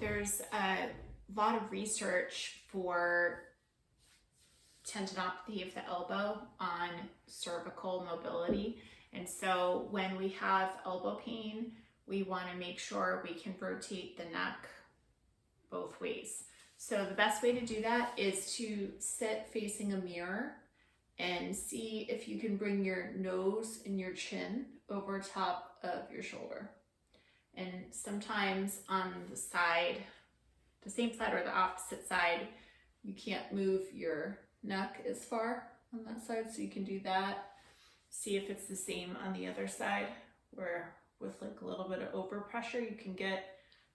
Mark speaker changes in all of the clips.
Speaker 1: there's a lot of research for tendinopathy of the elbow on cervical mobility. And so when we have elbow pain, we want to make sure we can rotate the neck both ways. So the best way to do that is to sit facing a mirror and see if you can bring your nose and your chin over top of your shoulder. And sometimes on the side, the same side or the opposite side, you can't move your neck as far on that side, so you can do that. See if it's the same on the other side, where with like a little bit of overpressure, you can get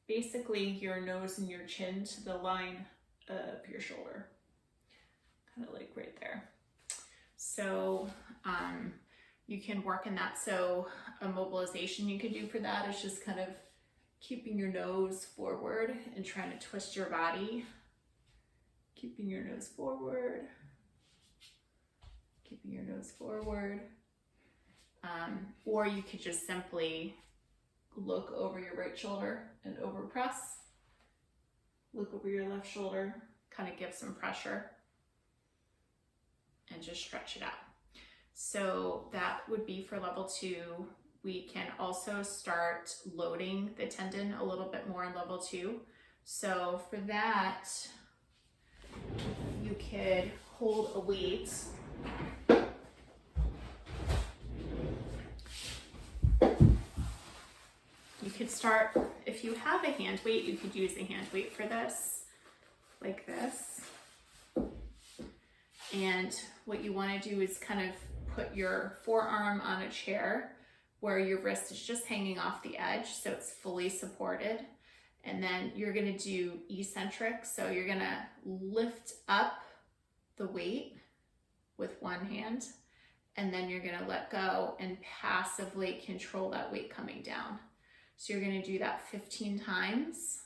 Speaker 1: basically your nose and your chin to the line of your shoulder, kind of like right there. So you can work in that. So a mobilization you could do for that is just kind of keeping your nose forward and trying to twist your body. Keeping your nose forward. Keeping your nose forward. Or you could just simply look over your right shoulder and overpress. Look over your left shoulder, kind of give some pressure, and just stretch it out. So that would be for level 2. We can also start loading the tendon a little bit more in level 2. So for that, you could hold a weight. You could start, if you have a hand weight, you could use a hand weight for this, like this. And what you want to do is kind of put your forearm on a chair where your wrist is just hanging off the edge, so it's fully supported. And then you're going to do eccentric, so you're going to lift up the weight with one hand, and then you're going to let go and passively control that weight coming down. So you're going to do that 15 times.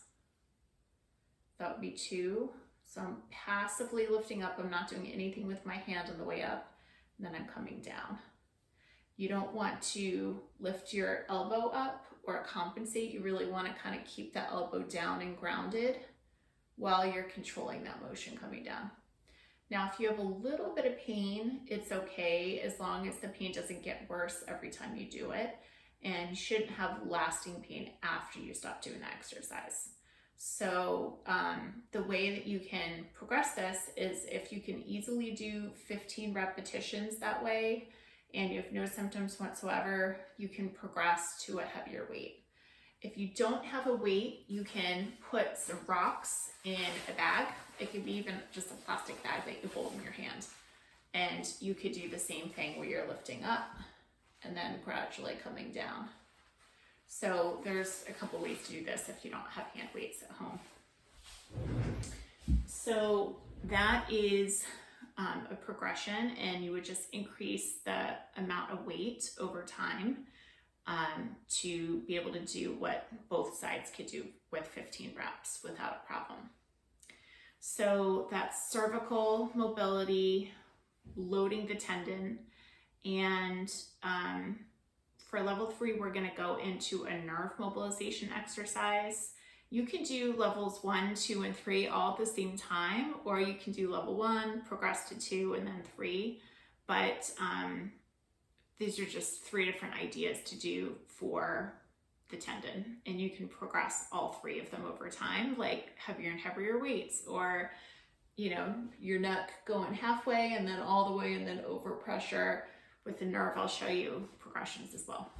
Speaker 1: That would be 2. So I'm passively lifting up. I'm not doing anything with my hand on the way up. And then I'm coming down. You don't want to lift your elbow up or compensate. You really want to kind of keep that elbow down and grounded while you're controlling that motion coming down. Now, if you have a little bit of pain, it's okay as long as the pain doesn't get worse every time you do it. And you shouldn't have lasting pain after you stop doing that exercise. So the way that you can progress this is if you can easily do 15 repetitions that way, and you have no symptoms whatsoever, you can progress to a heavier weight. If you don't have a weight, you can put some rocks in a bag. It could be even just a plastic bag that you hold in your hand. And you could do the same thing where you're lifting up and then gradually coming down. So there's a couple ways to do this if you don't have hand weights at home. So that is a progression, and you would just increase the amount of weight over time to be able to do what both sides could do with 15 reps without a problem. So that's cervical mobility, loading the tendon, and for level 3, we're going to go into a nerve mobilization exercise. You can do levels 1, 2, and 3 all at the same time, or you can do level 1, progress to 2, and then 3. But these are just 3 different ideas to do for the tendon, and you can progress all 3 of them over time, like heavier and heavier weights, or your neck going halfway and then all the way and then over pressure. With the nerve, I'll show you progressions as well.